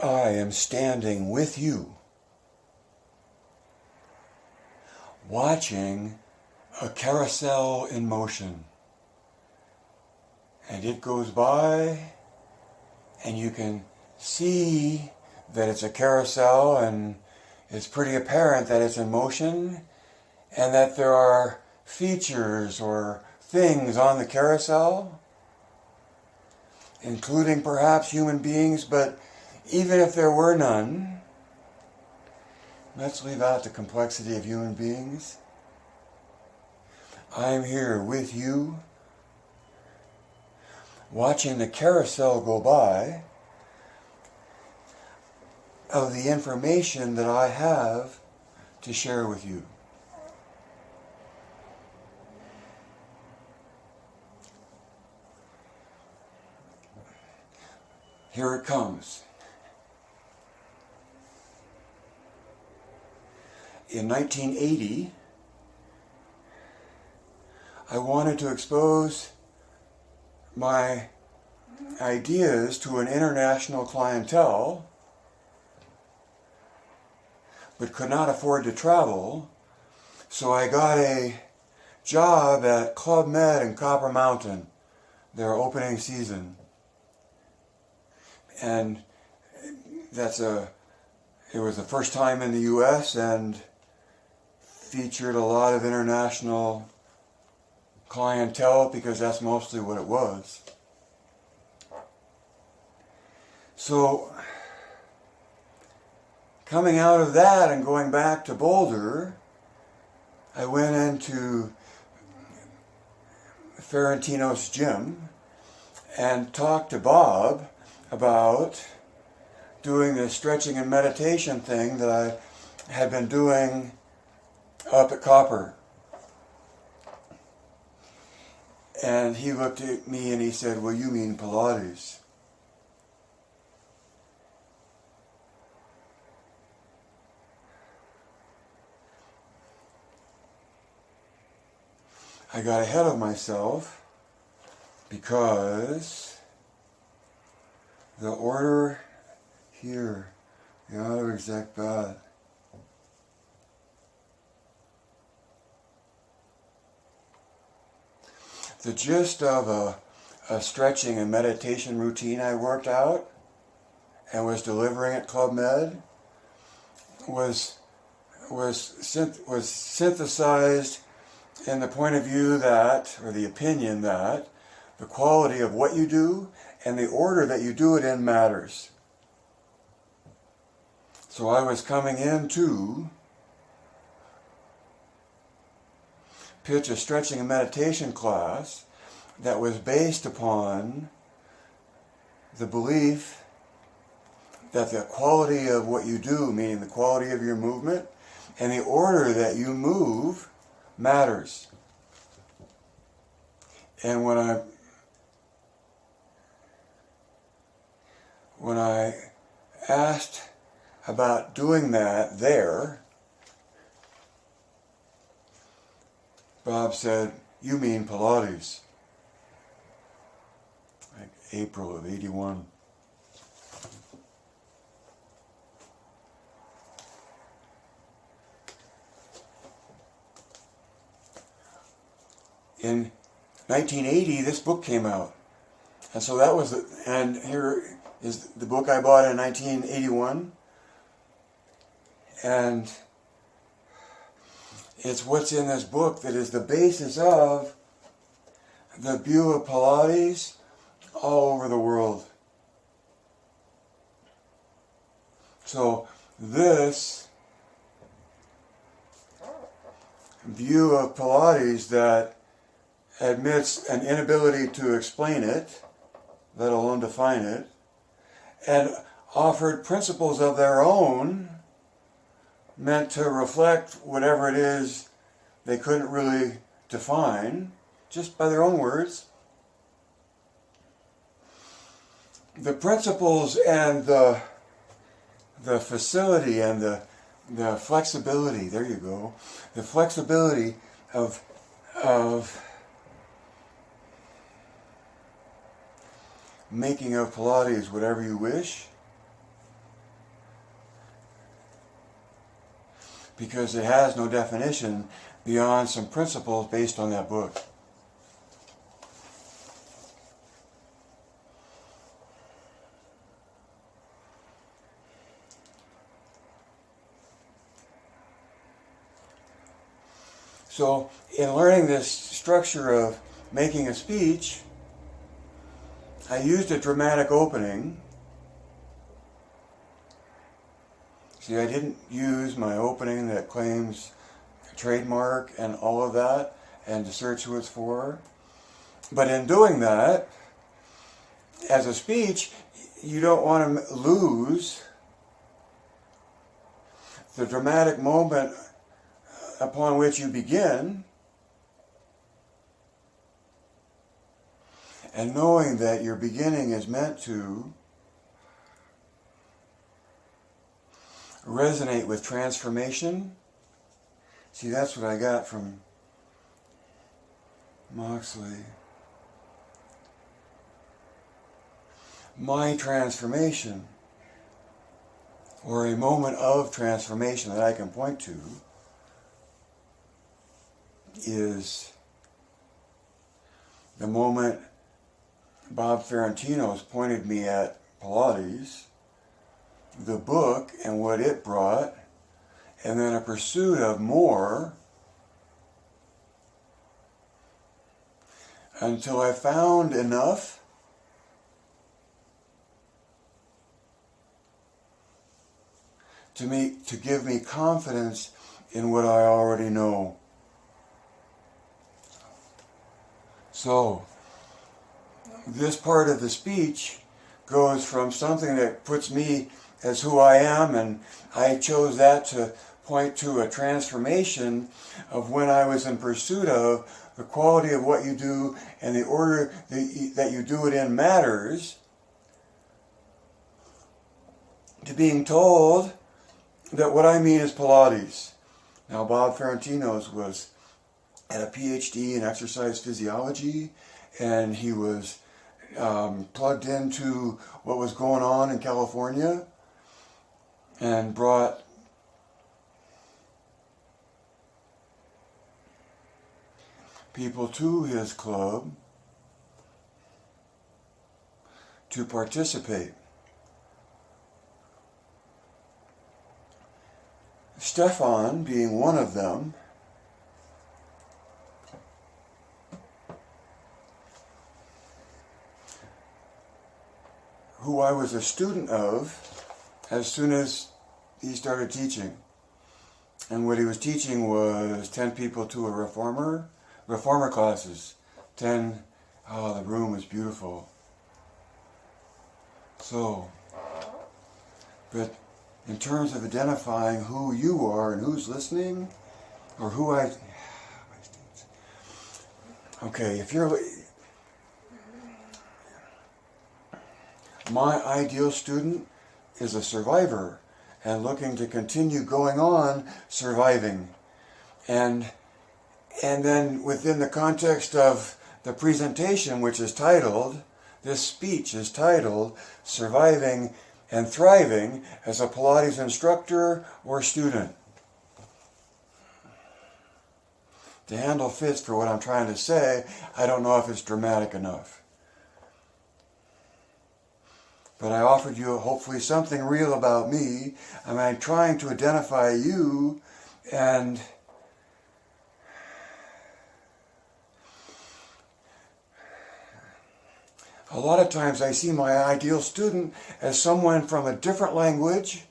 I am standing with you, watching a carousel in motion. And it goes by, and you can see that it's a carousel, and it's pretty apparent that it's in motion, and that there are features or things on the carousel, including perhaps human beings, but even if there were none, let's leave out the complexity of human beings. I'm here with you, watching the carousel go by of the information that I have to share with you. Here it comes. In 1980, I wanted to expose my ideas to an international clientele, but could not afford to travel, so I got a job at Club Med in Copper Mountain, their opening season. And it was the first time in the US and featured a lot of international clientele because that's mostly what it was. So, coming out of that and going back to Boulder, I went into Ferrantino's gym and talked to Bob about doing this stretching and meditation thing that I had been doing up at Copper. And he looked at me and he said, "Well, you mean Pilates." I got ahead of myself because the order here, the auto exact bad. The gist of a stretching and meditation routine I worked out and was delivering at Club Med was synthesized in the point of view that, or the opinion that, the quality of what you do and the order that you do it in matters. So I was coming in to pitch a stretching and meditation class that was based upon the belief that the quality of what you do, meaning the quality of your movement, and the order that you move matters. And when I asked about doing that there, Bob said, "You mean Pilates." Like April of '81. In 1980, this book came out. And so that was, and here is the book I bought in 1981. And it's what's in this book that is the basis of the view of Pilates all over the world. So this view of Pilates that admits an inability to explain it, let alone define it, and offered principles of their own meant to reflect whatever it is they couldn't really define, just by their own words. The principles and the facility and the flexibility, there you go, the flexibility of making of Pilates whatever you wish because it has no definition beyond some principles based on that book. So, in learning this structure of making a speech, I used a dramatic opening. See, I didn't use my opening that claims trademark and all of that, and to search who it's for. But in doing that, as a speech, you don't want to lose the dramatic moment upon which you begin, and knowing that your beginning is meant to resonate with transformation. See, that's what I got from Moxley. My transformation, or a moment of transformation that I can point to, is the moment Bob Ferrantino's pointed me at Pilates, the book and what it brought, and then a pursuit of more until I found enough to give me confidence in what I already know. So, this part of the speech goes from something that puts me as who I am, and I chose that to point to a transformation of when I was in pursuit of the quality of what you do and the order that you do it in matters, to being told that what I mean is Pilates. Now, Bob Ferrantino's was at a PhD in exercise physiology, and he was plugged into what was going on in California and brought people to his club to participate. Stefan being one of them, who I was a student of as soon as he started teaching. And what he was teaching was 10 people to a reformer classes. 10, the room was beautiful. So, but in terms of identifying who you are and who's listening, or who okay, if you're, my ideal student is a survivor and looking to continue going on surviving. And then within the context of the presentation, which is titled, this speech is titled, Surviving and Thriving as a Pilates Instructor or Student. The handle fits for what I'm trying to say. I don't know if it's dramatic enough. But I offered you hopefully something real about me. I'm trying to identify you, and a lot of times I see my ideal student as someone from a different language,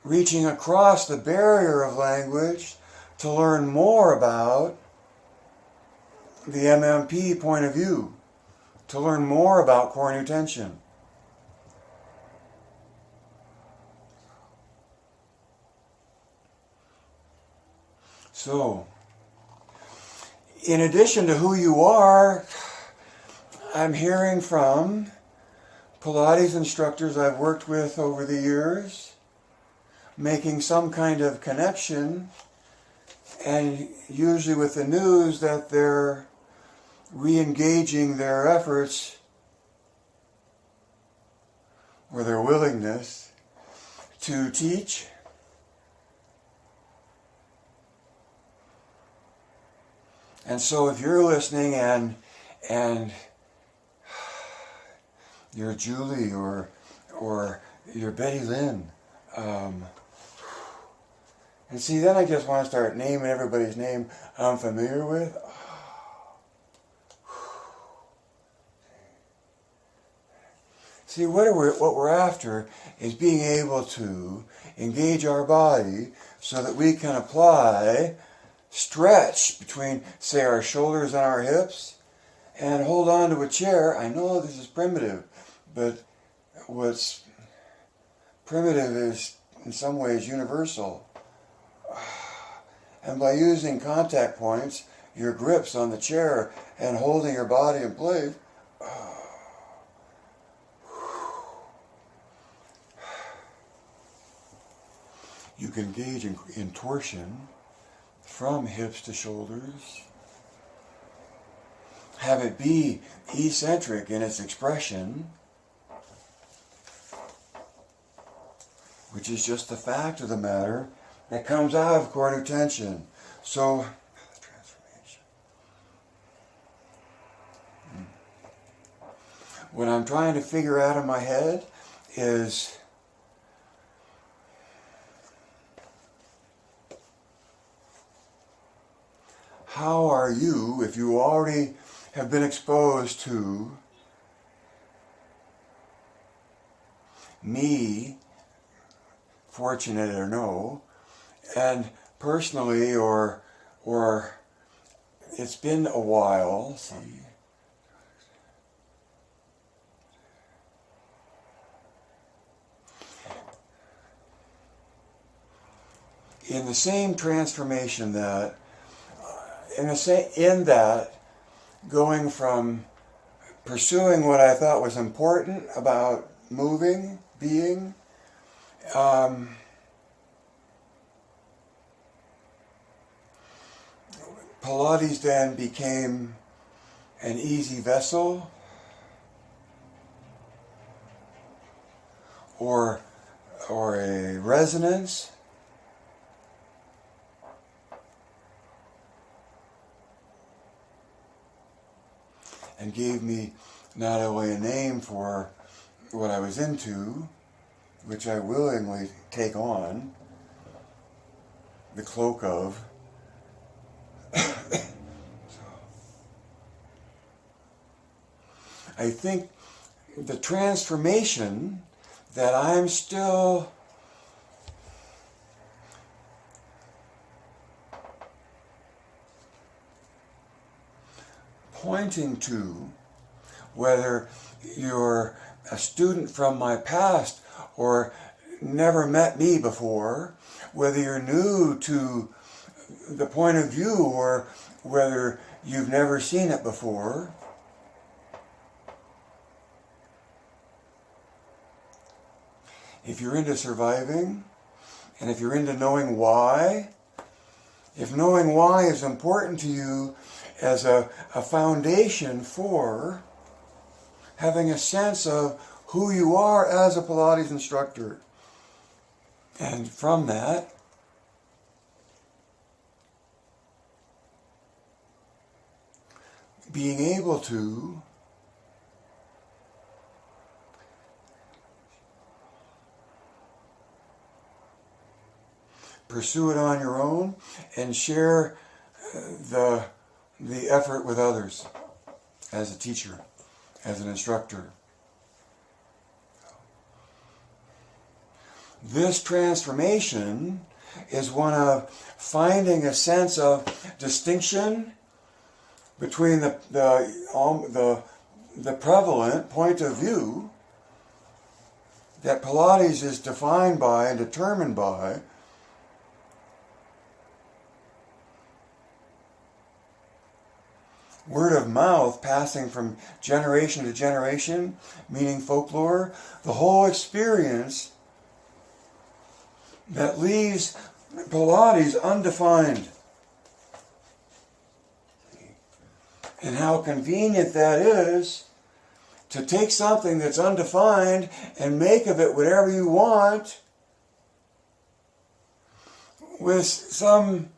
reaching across the barrier of language to learn more about the MMP point of view, to learn more about core new tension. So, in addition to who you are, I'm hearing from Pilates instructors I've worked with over the years, making some kind of connection, and usually with the news that they're re-engaging their efforts or their willingness to teach. And so if you're listening and you're Julie or you're Betty Lynn, and see, then I just want to start naming everybody's name I'm familiar with. See, what we're after is being able to engage our body so that we can apply stretch between, say, our shoulders and our hips, and hold on to a chair. I know this is primitive, but what's primitive is in some ways universal. And by using contact points, your grips on the chair, and holding your body in place, you can engage in torsion from hips to shoulders. Have it be eccentric in its expression, which is just the fact of the matter that comes out of coordinate tension. So, the transformation. What I'm trying to figure out in my head is how are you, if you already have been exposed to me, fortunate or no, and personally or it's been a while, see, in the same transformation that in that, going from pursuing what I thought was important about moving, being, Pilates then became an easy vessel, or a resonance, and gave me not only a name for what I was into, which I willingly take on the cloak of. I think the transformation that I'm still pointing to, whether you're a student from my past or never met me before, whether you're new to the point of view or whether you've never seen it before, if you're into surviving, and if you're into knowing why, if knowing why is important to you as a foundation for having a sense of who you are as a Pilates instructor, and from that, being able to pursue it on your own and share the effort with others as a teacher, as an instructor. This transformation is one of finding a sense of distinction between the prevalent point of view that Pilates is defined by and determined by, word of mouth passing from generation to generation, meaning folklore, the whole experience that leaves Pilates undefined. And how convenient that is to take something that's undefined and make of it whatever you want, with some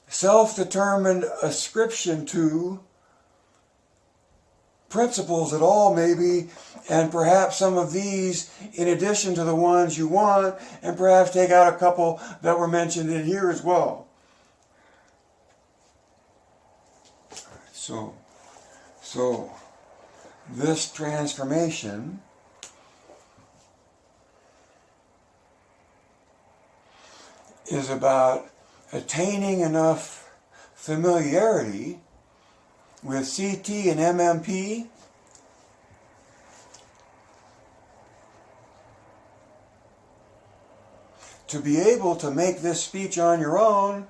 self-determined ascription to principles at all, maybe, and perhaps some of these in addition to the ones you want, and perhaps take out a couple that were mentioned in here as well. So this transformation is about attaining enough familiarity with CT and MMP to be able to make this speech on your own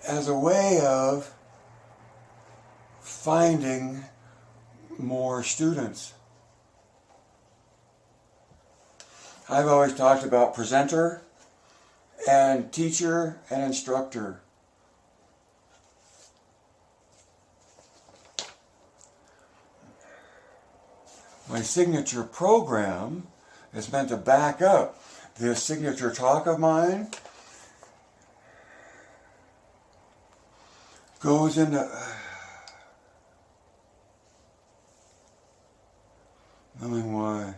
as a way of finding more students. I've always talked about presenter and teacher and instructor. My signature program is meant to back up this signature talk of mine. Goes into knowing why.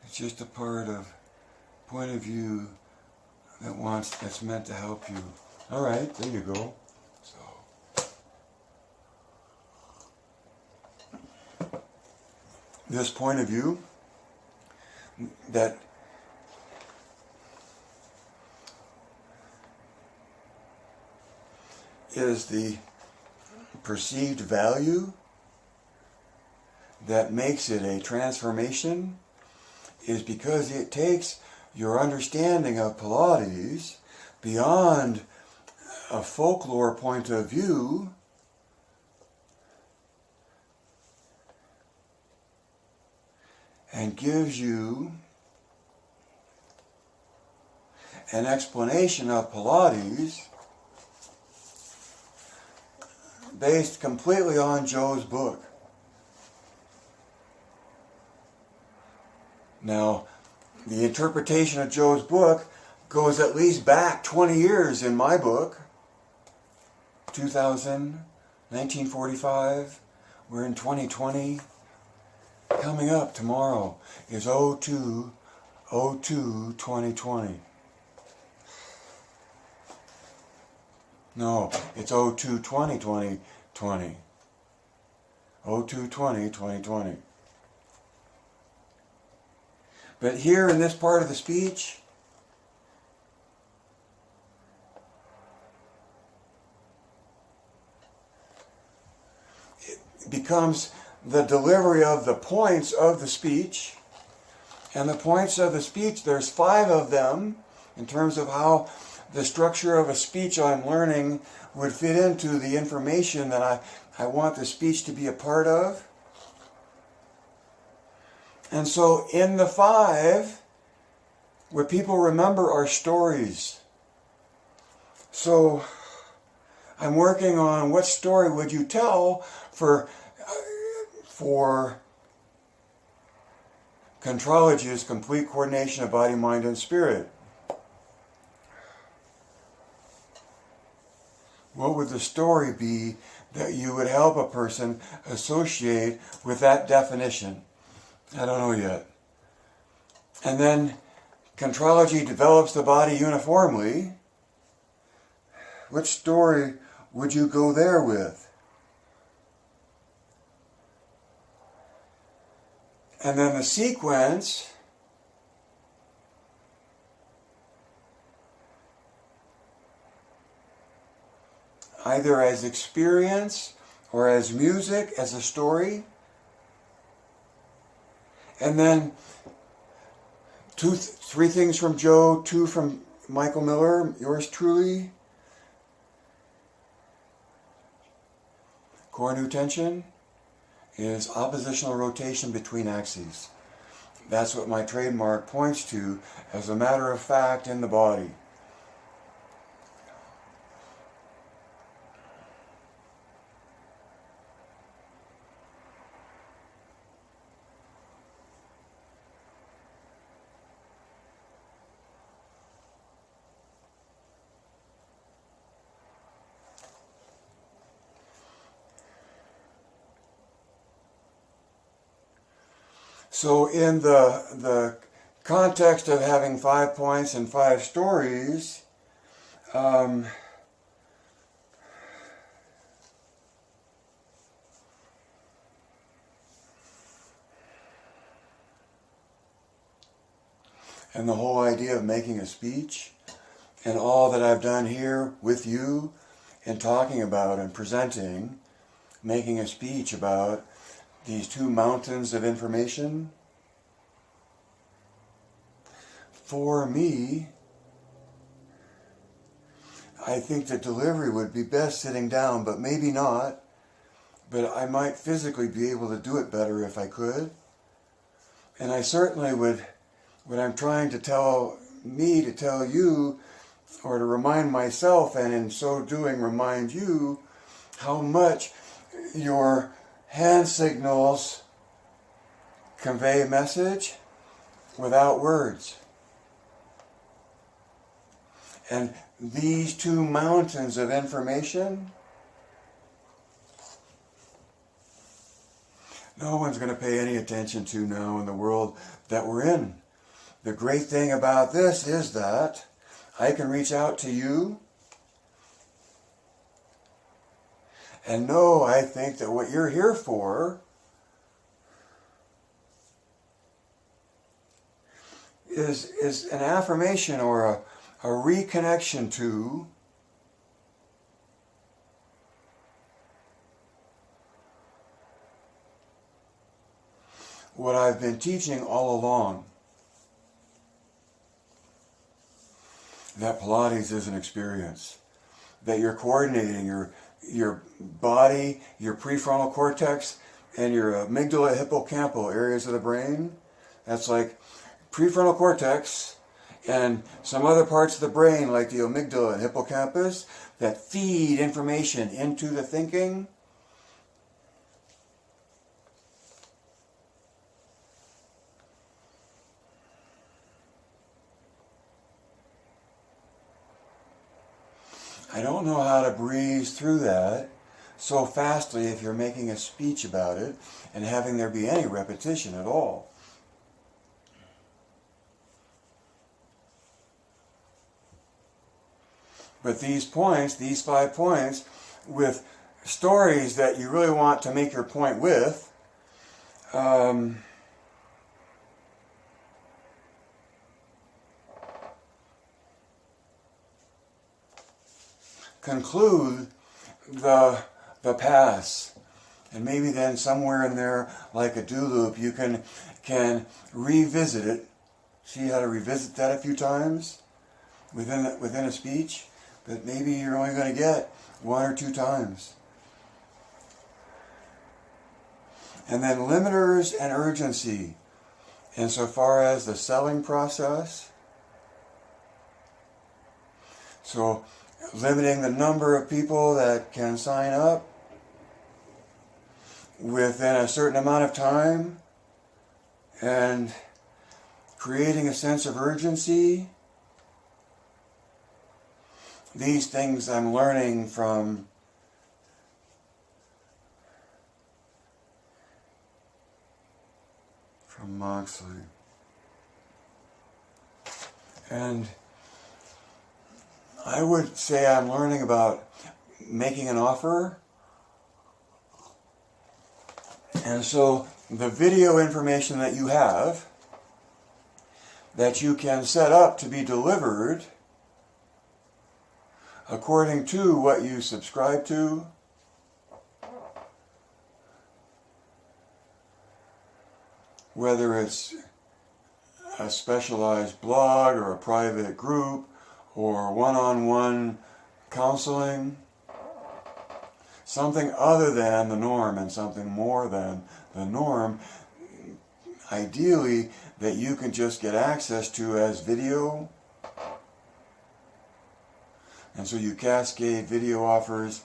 It's just a part of point of view that's meant to help you. All right, there you go. So this point of view that is the perceived value that makes it a transformation is because it takes your understanding of Pilates beyond a folklore point of view and gives you an explanation of Pilates based completely on Joe's book. Now, the interpretation of Joe's book goes at least back 20 years in my book. 2000, 1945, we're in 2020. Coming up tomorrow is 02/02/2020. No, it's 02/20/2020. 02/20/2020. But here in this part of the speech, it becomes the delivery of the points of the speech. And the points of the speech, there's 5 of them in terms of how the structure of a speech I'm learning would fit into the information that I want the speech to be a part of. And so in the 5, what people remember are stories. So I'm working on what story would you tell for Contrology's complete coordination of body, mind, and spirit. What would the story be that you would help a person associate with that definition? I don't know yet. And then Contrology develops the body uniformly. Which story would you go there with? And then the sequence either as experience or as music, as a story. And then 3 things from Joe, 2 from Michael Miller, yours truly. Core new tension is oppositional rotation between axes. That's what my trademark points to as a matter of fact in the body. So in the context of having 5 points and 5 stories, and the whole idea of making a speech, and all that I've done here with you and talking about and presenting, making a speech about these 2 mountains of information, for me, I think the delivery would be best sitting down, but maybe not. But I might physically be able to do it better if I could. And I certainly would, what I'm trying to tell you, or to remind myself, and in so doing remind you, how much your hand signals convey a message without words. And these 2 mountains of information, no one's going to pay any attention to now in the world that we're in. The great thing about this is that I can reach out to you and know, I think, that what you're here for is an affirmation or a reconnection to what I've been teaching all along. That Pilates is an experience. That you're coordinating your body, your prefrontal cortex, and your amygdala hippocampal areas of the brain. That's like prefrontal cortex and some other parts of the brain like the amygdala and hippocampus that feed information into the thinking. I don't know how to breeze through that so fastly if you're making a speech about it and having there be any repetition at all. But these points, these 5 points, with stories that you really want to make your point with, conclude the pass. And maybe then somewhere in there, like a do loop, you can revisit it. See how to revisit that a few times within a speech? But maybe you're only going to get 1 or 2 times. And then limiters and urgency, insofar as the selling process. So limiting the number of people that can sign up within a certain amount of time, and creating a sense of urgency. These things I'm learning from Moxley. And I would say I'm learning about making an offer. And so the video information that you have, that you can set up to be delivered according to what you subscribe to, whether it's a specialized blog or a private group or one-on-one counseling, something other than the norm and something more than the norm, ideally that you can just get access to as video. And so you cascade video offers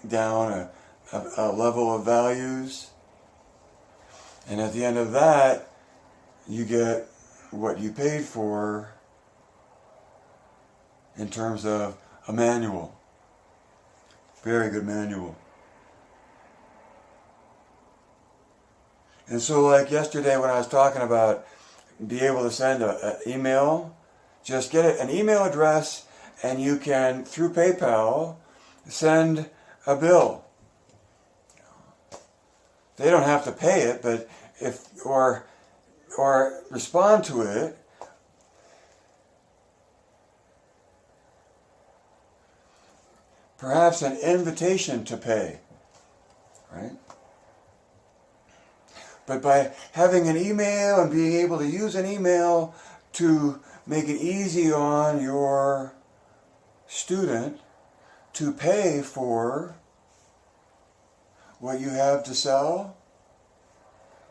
down a level of values. And at the end of that, you get what you paid for in terms of a manual. Very good manual. And so like yesterday when I was talking about be able to send an email, just get an email address and you can, through PayPal, send a bill. They don't have to pay it, but or respond to it. Perhaps an invitation to pay, right? But by having an email and being able to use an email to make it easy on your student to pay for what you have to sell,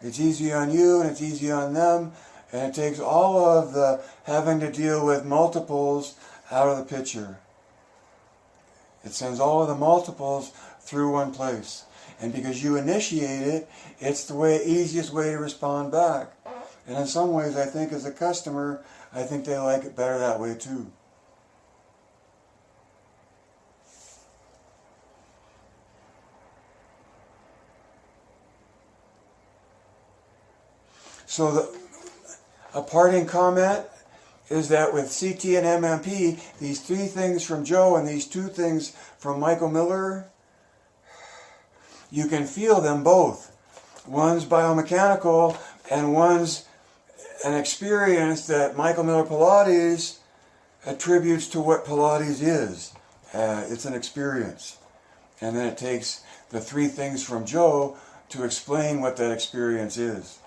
it's easy on you and it's easy on them, and it takes all of the having to deal with multiples out of the picture. It sends all of the multiples through one place. And because you initiate it, it's the easiest way to respond back. And in some ways, I think as a customer, I think they like it better that way too. So a parting comment is that with CT and MMP, these 3 things from Joe and these 2 things from Michael Miller, you can feel them both. One's biomechanical and one's an experience that Michael Miller Pilates attributes to what Pilates is. It's an experience. And then it takes the 3 things from Joe to explain what that experience is.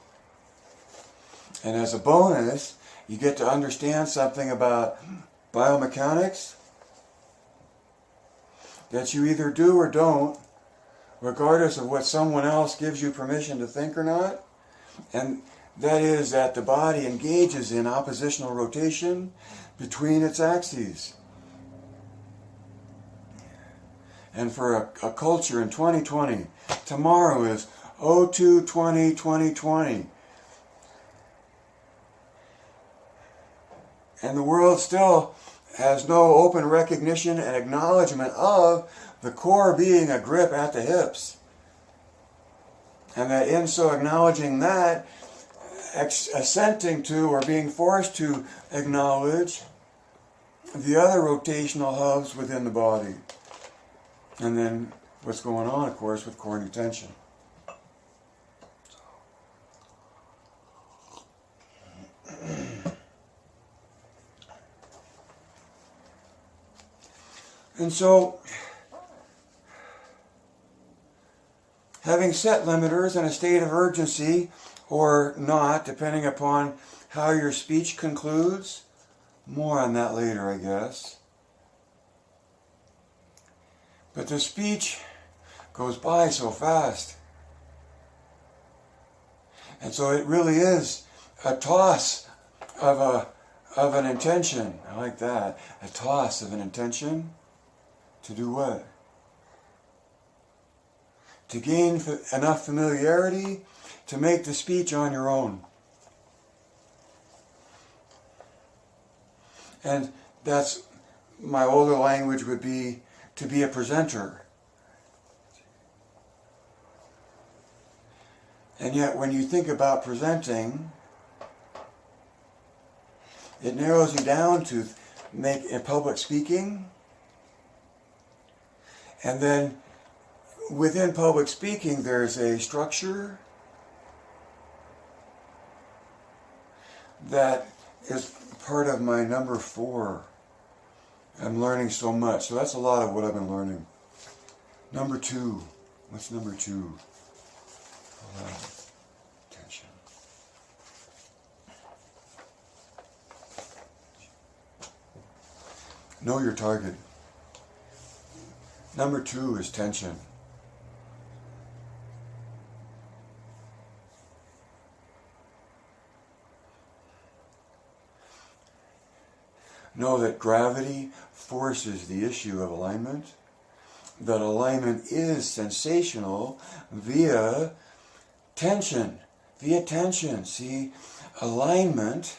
And as a bonus, you get to understand something about biomechanics that you either do or don't, regardless of what someone else gives you permission to think or not. And that is that the body engages in oppositional rotation between its axes. And for a culture in 2020, tomorrow is 02/20/2020. And the world still has no open recognition and acknowledgement of the core being a grip at the hips. And that in so acknowledging that, assenting to or being forced to acknowledge the other rotational hubs within the body. And then what's going on, of course, with core tension. And so, having set limiters in a state of urgency or not, depending upon how your speech concludes, more on that later, I guess. But the speech goes by so fast. And so it really is a toss of an intention. I like that. A toss of an intention. To do what? To gain enough familiarity to make the speech on your own. And that's, my older language would be to be a presenter. And yet when you think about presenting, it narrows you down to make a public speaking. And then within public speaking, there's a structure that is part of my number 4. I'm learning so much. So that's a lot of what I've been learning. Number 2. What's number 2? Tension. Know your target. Number 2 is tension. Know that gravity forces the issue of alignment, that alignment is sensational via tension. See, alignment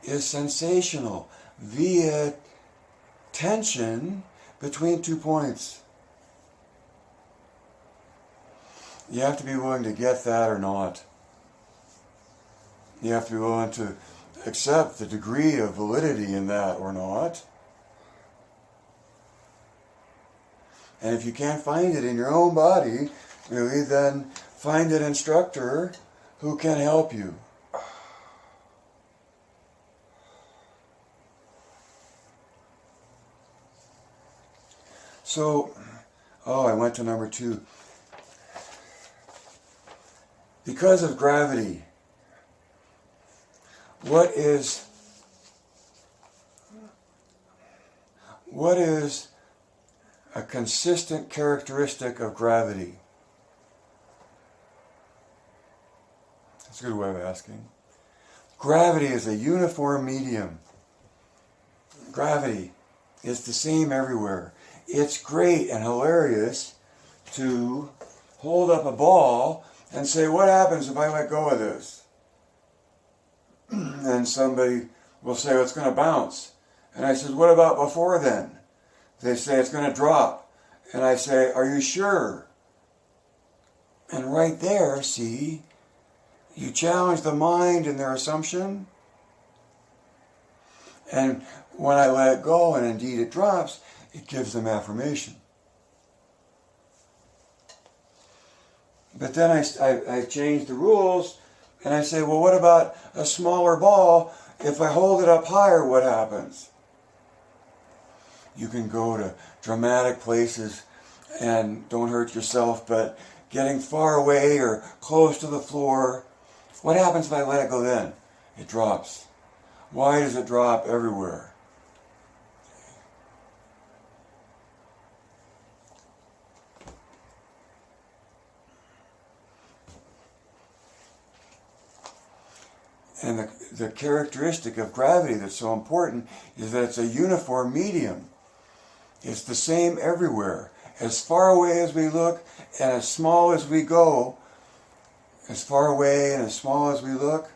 is sensational via tension between 2 points. You have to be willing to get that or not. You have to be willing to accept the degree of validity in that or not. And if you can't find it in your own body, really, then find an instructor who can help you. So, I went to number 2. Because of gravity, what is a consistent characteristic of gravity? That's a good way of asking. Gravity is a uniform medium. Gravity is the same everywhere. It's great and hilarious to hold up a ball and say, what happens if I let go of this? And somebody will say, well, it's going to bounce. And I said, what about before then? They say, it's going to drop. And I say, are you sure? And right there, see, you challenge the mind in their assumption. And when I let it go, and indeed it drops, it gives them affirmation. But then I change the rules, and I say, well, what about a smaller ball? If I hold it up higher, what happens? You can go to dramatic places and don't hurt yourself, but getting far away or close to the floor, what happens if I let it go then? It drops. Why does it drop everywhere? And the characteristic of gravity that's so important is that it's a uniform medium. It's the same everywhere. As far away as we look and as small as we go, as far away and as small as we look,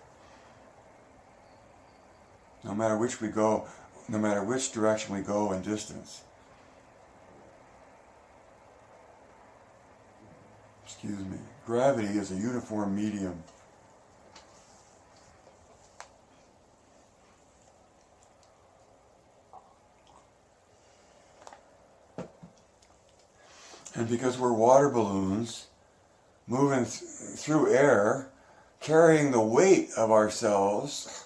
no matter which we go, no matter which direction we go in distance. Excuse me. Gravity is a uniform medium. And because we're water balloons, moving through air, carrying the weight of ourselves,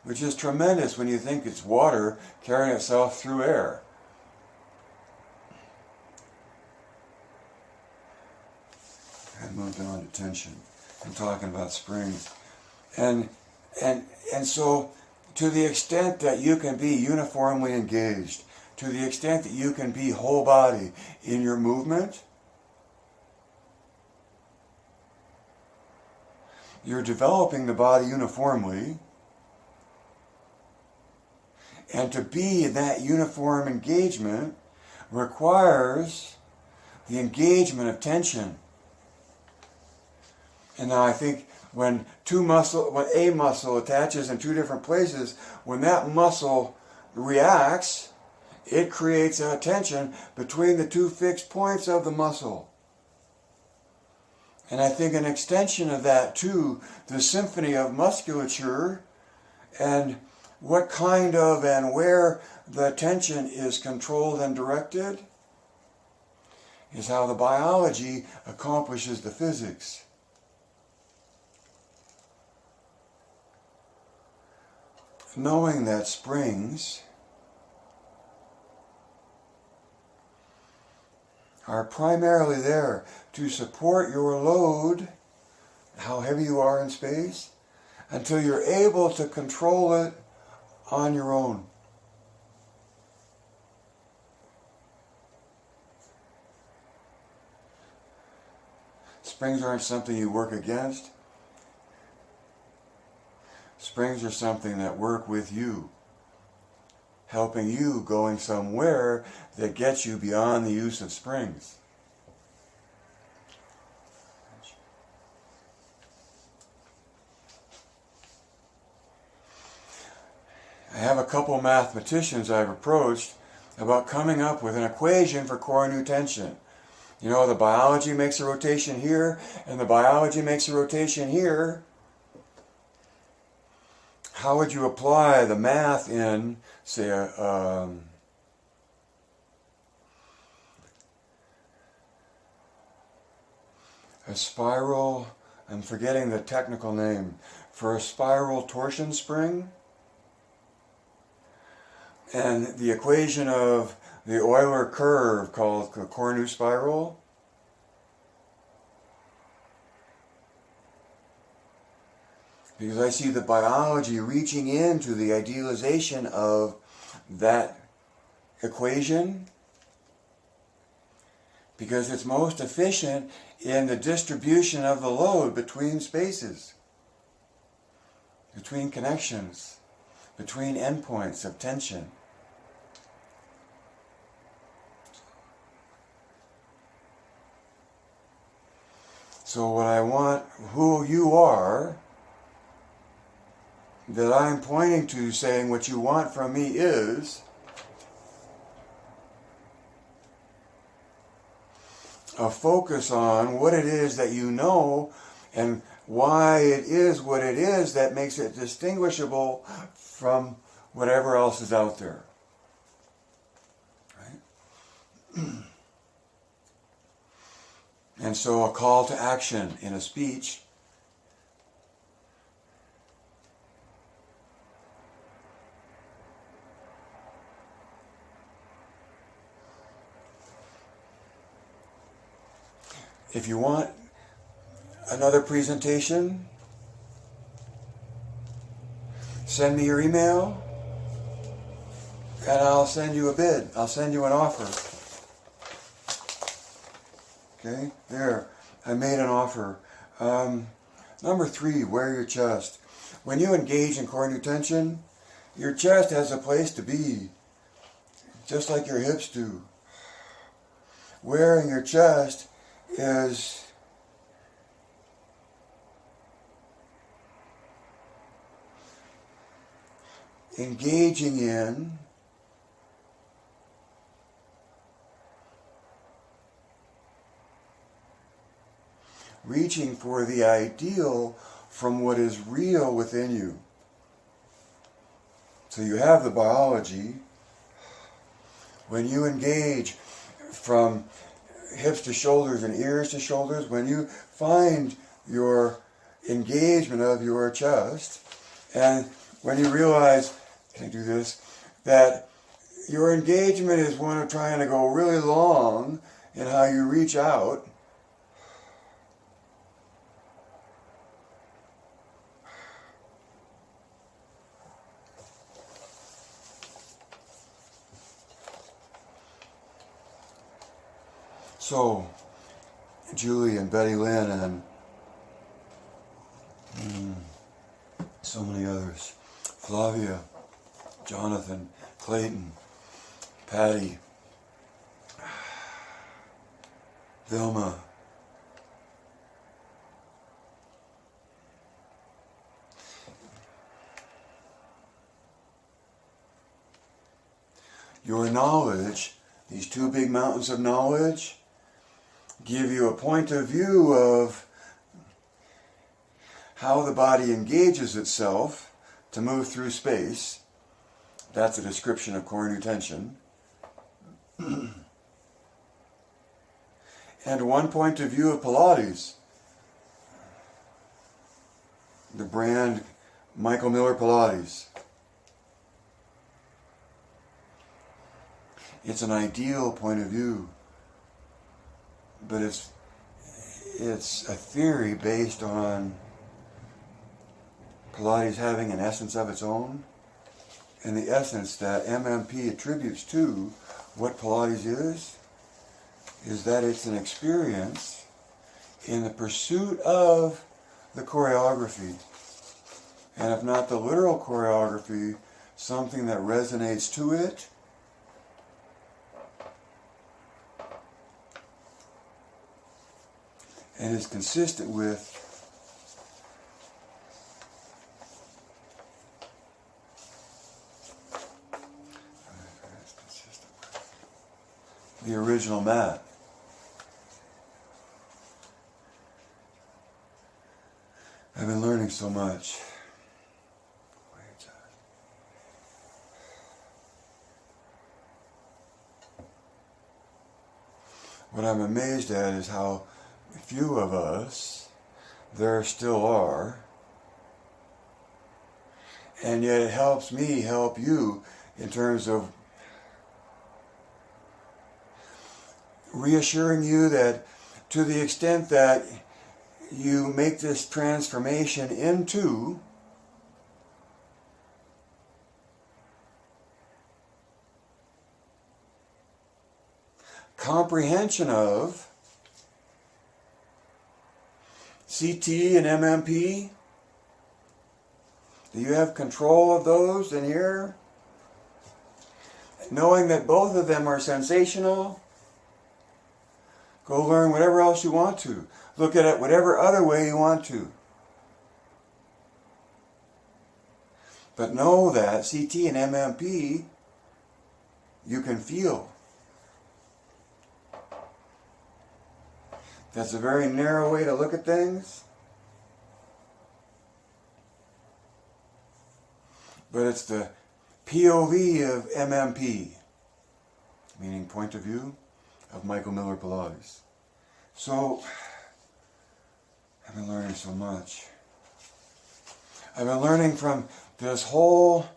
which is tremendous when you think it's water carrying itself through air. I moved on to tension. I'm talking about springs. And so, to the extent that you can be uniformly engaged, to the extent that you can be whole body in your movement, you're developing the body uniformly. And to be in that uniform engagement requires the engagement of tension. And now I think when a muscle attaches in two different places, when that muscle reacts, it creates a tension between the two fixed points of the muscle. And I think an extension of that to the symphony of musculature and what kind of and where the tension is controlled and directed is how the biology accomplishes the physics. Knowing that springs are primarily there to support your load, how heavy you are in space, until you're able to control it on your own. Springs aren't something you work against. Springs are something that work with you, helping you going somewhere that gets you beyond the use of springs. I have a couple mathematicians I've approached about coming up with an equation for core new tension. You know, the biology makes a rotation here, and the biology makes a rotation here. How would you apply the math in, say, a spiral, I'm forgetting the technical name, for a spiral torsion spring? And the equation of the Euler curve called the Cornu spiral. Because I see the biology reaching into the idealization of that equation, because it's most efficient in the distribution of the load between spaces, between connections, between endpoints of tension. So what I want, who you are, that I'm pointing to, saying what you want from me is a focus on what it is that you know and why it is what it is that makes it distinguishable from whatever else is out there. Right? And so a call to action in a speech if you want another presentation, send me your email and I'll send you a bid. I'll send you an offer. Okay, there. I made an offer. Number 3, wear your chest. When you engage in Cornu tension, your chest has a place to be, just like your hips do. Wearing your chest is engaging in reaching for the ideal from what is real within you. So you have the biology. When you engage from hips to shoulders and ears to shoulders, when you find your engagement of your chest, and when you realize, can I do this, that your engagement is one of trying to go really long in how you reach out, so Julie and Betty Lynn and so many others, Flavia, Jonathan, Clayton, Patty, Vilma, your knowledge, these 2 big mountains of knowledge, give you a point of view of how the body engages itself to move through space. That's a description of Cornu tension. And one point of view of Pilates, the brand Michael Miller Pilates. It's an ideal point of view, but it's a theory based on Pilates having an essence of its own, and the essence that MMP attributes to what Pilates is that it's an experience in the pursuit of the choreography, and if not the literal choreography, something that resonates to it, and is consistent with the original mat. learning so much. What I'm amazed at is how few of us there still are, and yet it helps me help you in terms of reassuring you that to the extent that you make this transformation into comprehension of CT and MMP, do you have control of those in here? Knowing that both of them are sensational, go learn whatever else you want to. Look at it whatever other way you want to. But know that CT and MMP, you can feel. That's a very narrow way to look at things. But it's the POV of MMP, meaning point of view of Michael Miller Pilates. So, I've been learning so much. I've been learning from this whole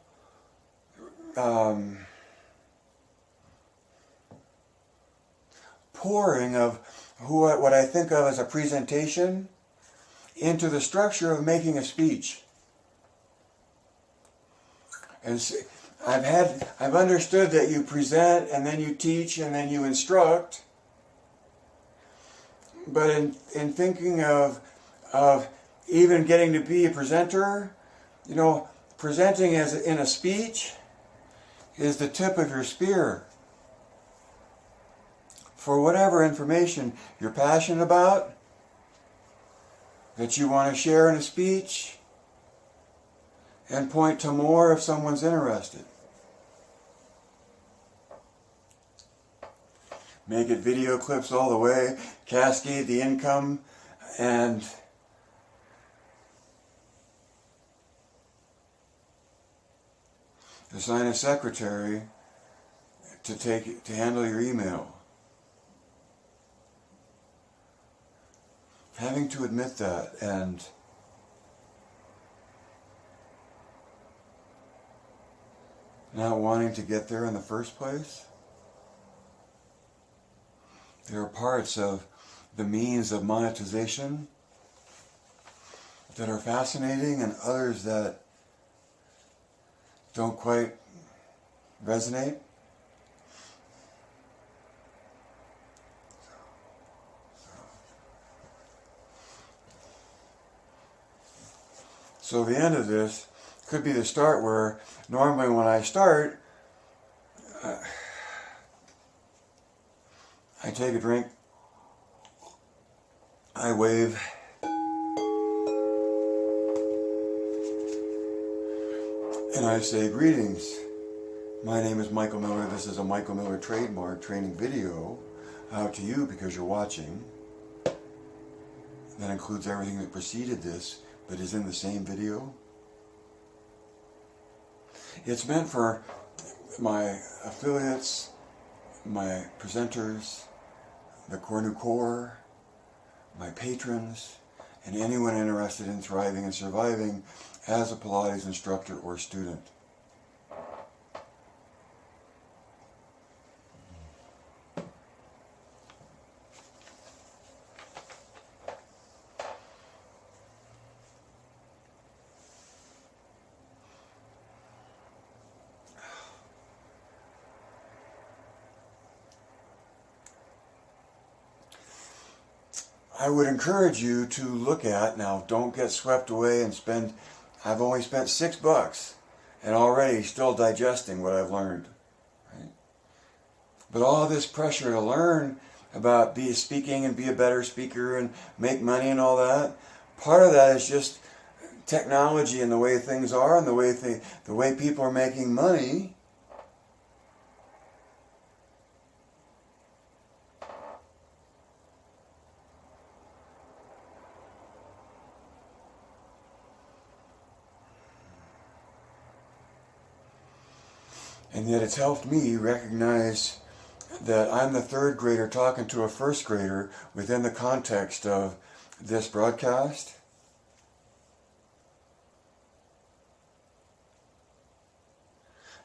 pouring of what I think of as a presentation into the structure of making a speech. And I've understood that you present and then you teach and then you instruct. But in thinking of even getting to be a presenter, you know, presenting as in a speech is the tip of your spear for whatever information you're passionate about, that you want to share in a speech, and point to more if someone's interested. Make it video clips all the way, cascade the income, and assign a secretary to handle your email. Having to admit that and not wanting to get there in the first place. There are parts of the means of monetization that are fascinating and others that don't quite resonate. So the end of this could be the start where normally when I start, I take a drink, I wave, and I say, greetings. My name is Michael Miller. This is a Michael Miller trademark training video out to you because you're watching. That includes everything that preceded this, but is in the same video. It's meant for my affiliates, my presenters, the Cornu Core, my patrons, and anyone interested in thriving and surviving as a Pilates instructor or student. I would encourage you to look at, now don't get swept away and spend, I've only spent $6 and already still digesting what I've learned. Right? But all this pressure to learn about speaking and be a better speaker and make money and all that, part of that is just technology and the way things are and the way people are making money. And yet it's helped me recognize that I'm the third grader talking to a first grader within the context of this broadcast.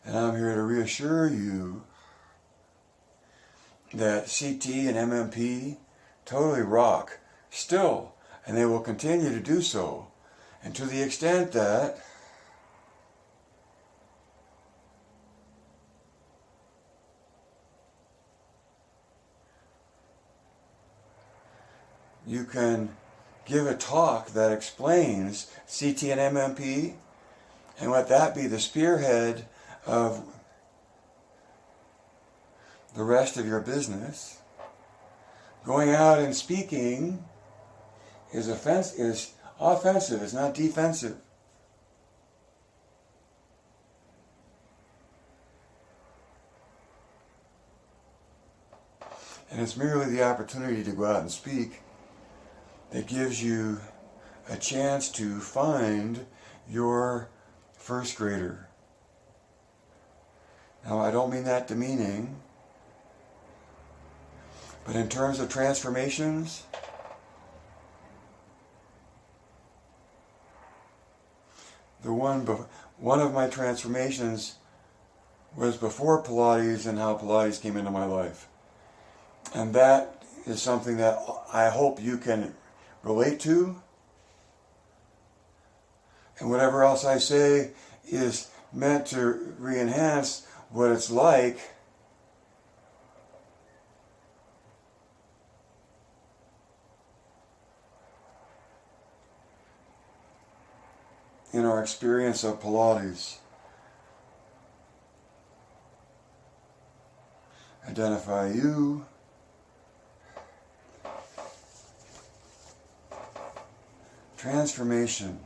And I'm here to reassure you that CT and MMP totally rock still, and they will continue to do so. And to the extent that you can give a talk that explains CT and MMP, and let that be the spearhead of the rest of your business. Going out and speaking is offensive, it's not defensive. And it's merely the opportunity to go out and speak that gives you a chance to find your first grader. Now, I don't mean that demeaning, but in terms of transformations, one of my transformations was before Pilates and how Pilates came into my life. And that is something that I hope you can relate to. And whatever else I say is meant to re-enhance what it's like in our experience of Pilates. Identify you. Transformation.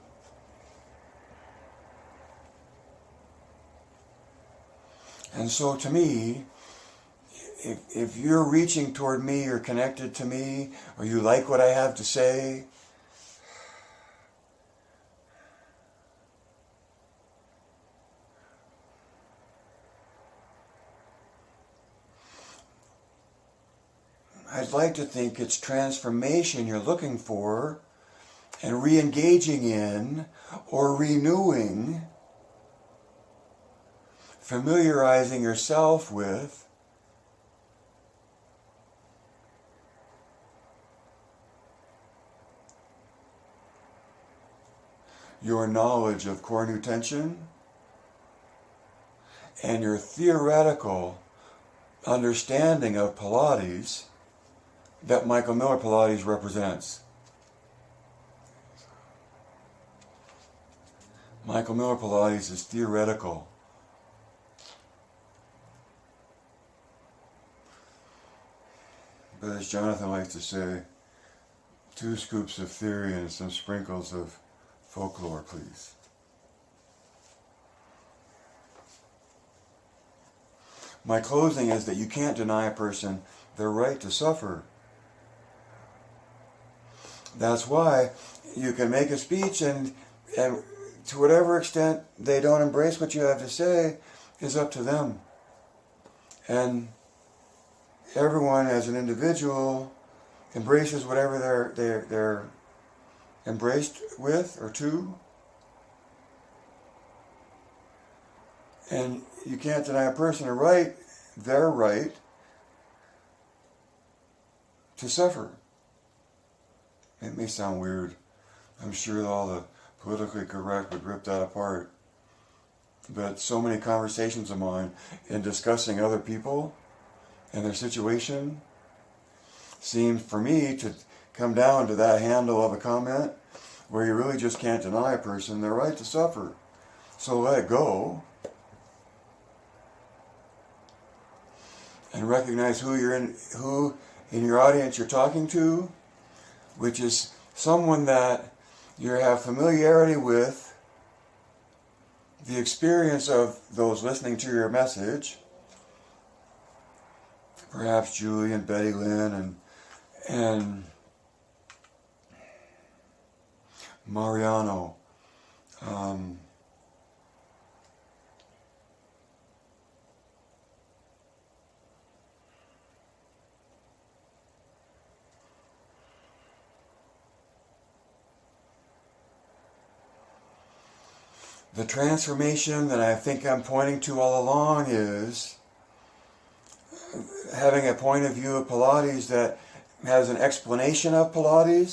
And so to me, if you're reaching toward me, you're connected to me, or you like what I have to say, I'd like to think it's transformation you're looking for, and re-engaging in or renewing, familiarizing yourself with your knowledge of core new tension and your theoretical understanding of Pilates that Michael Miller Pilates represents. Michael Miller Pilates is theoretical. But as Jonathan likes to say, 2 scoops of theory and some sprinkles of folklore, please. My closing is that you can't deny a person their right to suffer. That's why you can make a speech and to whatever extent they don't embrace what you have to say is up to them. And everyone as an individual embraces whatever they're embraced with or to. And you can't deny a person their right to suffer. It may sound weird. I'm sure all the politically correct would rip that apart. But so many conversations of mine in discussing other people and their situation seem for me to come down to that handle of a comment where you really just can't deny a person their right to suffer. So let it go and recognize who in your audience you're talking to, which is someone that you have familiarity with, the experience of those listening to your message, perhaps Julie and Betty Lynn and Mariano, The transformation that I think I'm pointing to all along is having a point of view of Pilates that has an explanation of Pilates,